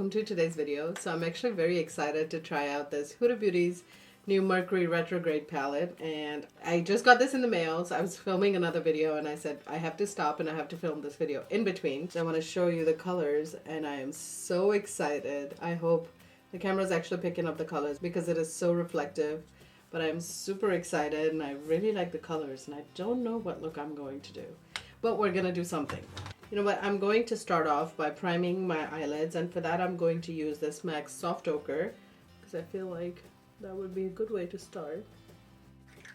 welcome to today's video. So I'm actually very excited to try out this Huda Beauty's new Mercury Retrograde palette, and I just got this in the mail. So I was filming another video and I said I have to stop and I have to film this video in between. So I want to show you the colors and I am so excited. I hope the camera is actually picking up the colors because it is so reflective, but I'm super excited and I really like the colors and I don't know what look I'm going to do, but we're gonna do something. You know what, I'm going to start off by priming my eyelids, and for that I'm going to use this MAC Soft Ochre because I feel like that would be a good way to start.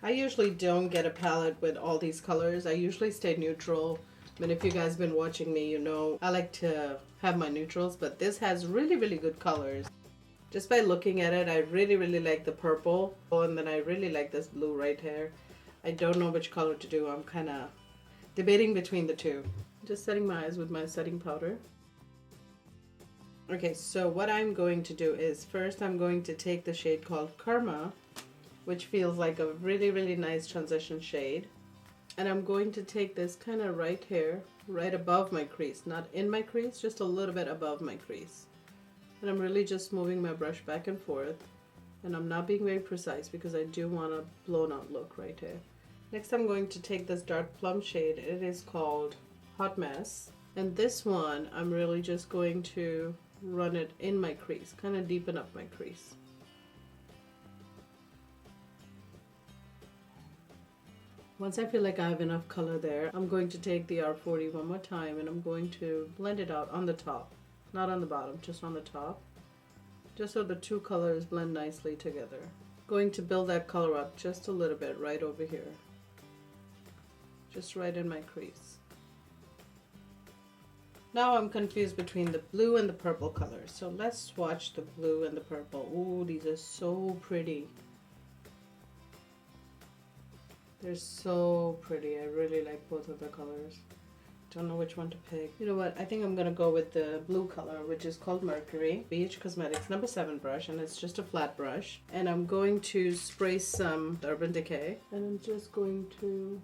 I usually don't get a palette with all these colors. I usually stay neutral. I mean, if you guys have been watching me, you know I like to have my neutrals, but this has really, really good colors. Just by looking at it, I really, really like the purple, and then I really like this blue right here. I don't know which color to do. I'm kind of debating between the two. Just setting my eyes with my setting powder. Okay, so what I'm going to do is first I'm going to take the shade called Karma, which feels like a really, really nice transition shade. And I'm going to take this kind of right here, right above my crease. Not in my crease, just a little bit above my crease. And I'm really just moving my brush back and forth. And I'm not being very precise because I do want a blown out look right here. Next I'm going to take this dark plum shade. It is called Hot Mess, and this one I'm really just going to run it in my crease, kind of deepen up my crease. Once I feel like I have enough color there, I'm going to take the R40 one more time and I'm going to blend it out on the top, not on the bottom, just on the top, just so the two colors blend nicely together. Going to build that color up just a little bit right over here, just right in my crease. Now I'm confused between the blue and the purple colors. So let's swatch the blue and the purple. Ooh, these are so pretty. They're so pretty. I really like both of the colors. Don't know which one to pick. You know what? I think I'm gonna go with the blue color, which is called Mercury. BH Cosmetics number 7 brush, and it's just a flat brush. And I'm going to spray some Urban Decay. And I'm just going to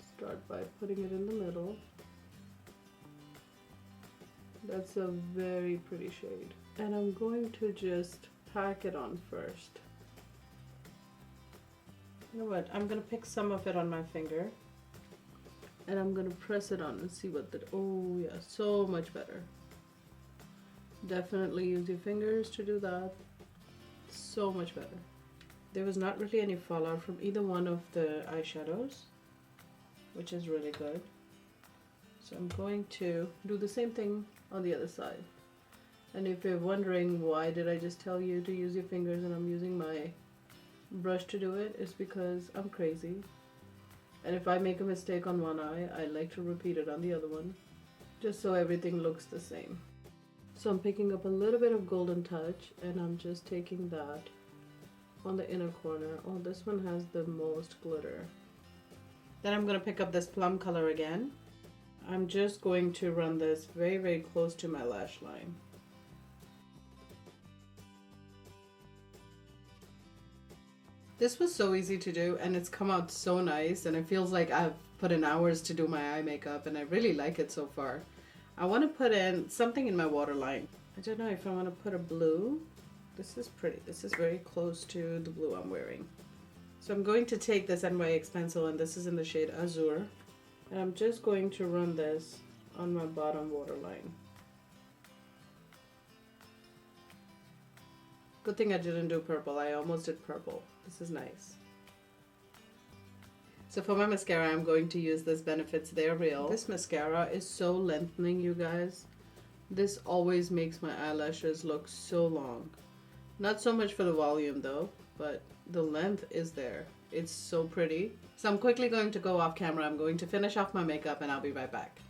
start by putting it in the middle. That's a very pretty shade. And I'm going to just pack it on first. You know what? I'm going to pick some of it on my finger. And I'm going to press it on and see what the... Oh yeah, so much better. Definitely use your fingers to do that. So much better. There was not really any fallout from either one of the eyeshadows, which is really good. So I'm going to do the same thing on the other side. And if you're wondering why did I just tell you to use your fingers and I'm using my brush to do it, it's because I'm crazy. And if I make a mistake on one eye, I like to repeat it on the other one, just so everything looks the same. So I'm picking up a little bit of Golden Touch and I'm just taking that on the inner corner. Oh, this one has the most glitter. Then I'm going to pick up this plum color again. I'm just going to run this very, very close to my lash line. This was so easy to do and it's come out so nice, and it feels like I've put in hours to do my eye makeup and I really like it so far. I want to put in something in my waterline. I don't know if I want to put a blue. This is pretty. This is very close to the blue I'm wearing. So I'm going to take this NYX pencil, and this is in the shade Azure. And I'm just going to run this on my bottom waterline. Good thing I didn't do purple. I almost did purple. This is nice. So for my mascara, I'm going to use this Benefits They're Real. This mascara is so lengthening, you guys. This always makes my eyelashes look so long. Not so much for the volume though, but the length is there. It's so pretty. So I'm quickly going to go off camera. I'm going to finish off my makeup and I'll be right back.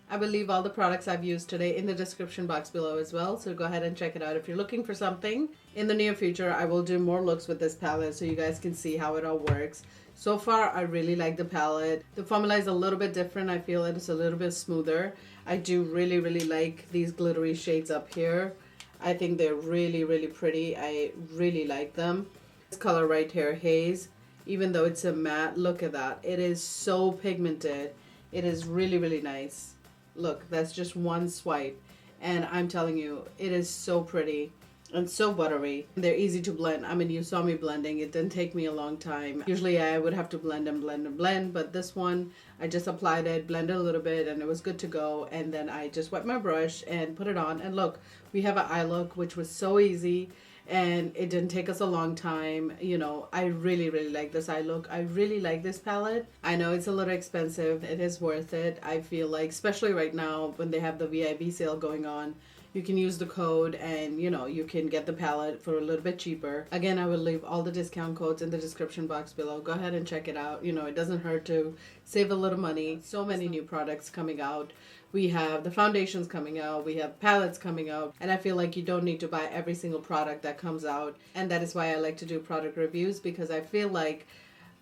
I will leave all the products I've used today in the description box below as well, so go ahead and check it out if you're looking for something. In the near future, I will do more looks with this palette so you guys can see how it all works. So far, I really like the palette. The formula is a little bit different. I feel it's a little bit smoother. I do really, really like these glittery shades up here. I think they're really, really pretty. I really like them. This color right here, Haze, even though it's a matte, look at that. It is so pigmented. It is really, really nice. Look, that's just one swipe. and I'm telling you, it is so pretty and so buttery. They're easy to blend. I mean, you saw me blending. It didn't take me a long time. Usually I would have to blend and blend and blend, but this one, I just applied it, blended a little bit, and it was good to go. And then I just wet my brush and put it on. And look, we have an eye look, which was so easy. And it didn't take us a long time. You know, I really, really like this eye look. I really like this palette. I know it's a little expensive. It is worth it. I feel like, especially right now when they have the VIB sale going on, you can use the code and, you know, you can get the palette for a little bit cheaper. Again, I will leave all the discount codes in the description box below. Go ahead and check it out. You know, it doesn't hurt to save a little money. So many new products coming out. We have the foundations coming out, we have palettes coming out, and I feel like you don't need to buy every single product that comes out. And that is why I like to do product reviews, because I feel like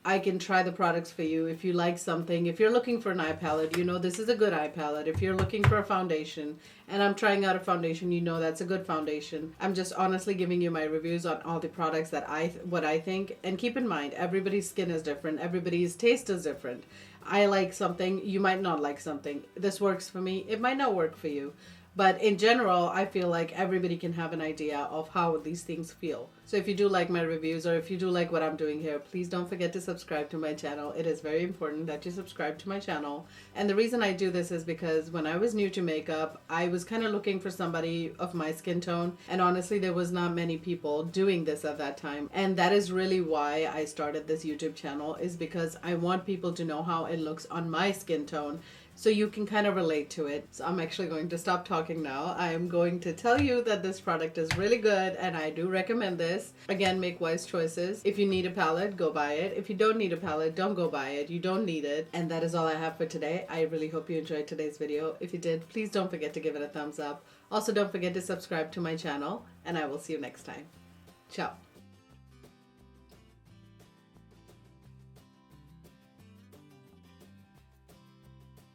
I can try the products for you. If you like something, if you're looking for an eye palette, you know this is a good eye palette. If you're looking for a foundation, and I'm trying out a foundation, you know that's a good foundation. I'm just honestly giving you my reviews on all the products that what I think. And keep in mind, everybody's skin is different. Everybody's taste is different. I like something, you might not like something. This works for me, it might not work for you. But in general, I feel like everybody can have an idea of how these things feel. So if you do like my reviews, or if you do like what I'm doing here, please don't forget to subscribe to my channel. It is very important that you subscribe to my channel. And the reason I do this is because when I was new to makeup, I was kind of looking for somebody of my skin tone. And honestly, there was not many people doing this at that time. And that is really why I started this YouTube channel, is because I want people to know how it looks on my skin tone, so you can kind of relate to it. So I'm actually going to stop talking now. I am going to tell you that this product is really good and I do recommend this. Again, make wise choices. If you need a palette, go buy it. If you don't need a palette, don't go buy it. You don't need it. And that is all I have for today. I really hope you enjoyed today's video. If you did, please don't forget to give it a thumbs up. Also, don't forget to subscribe to my channel, and I will see you next time. Ciao.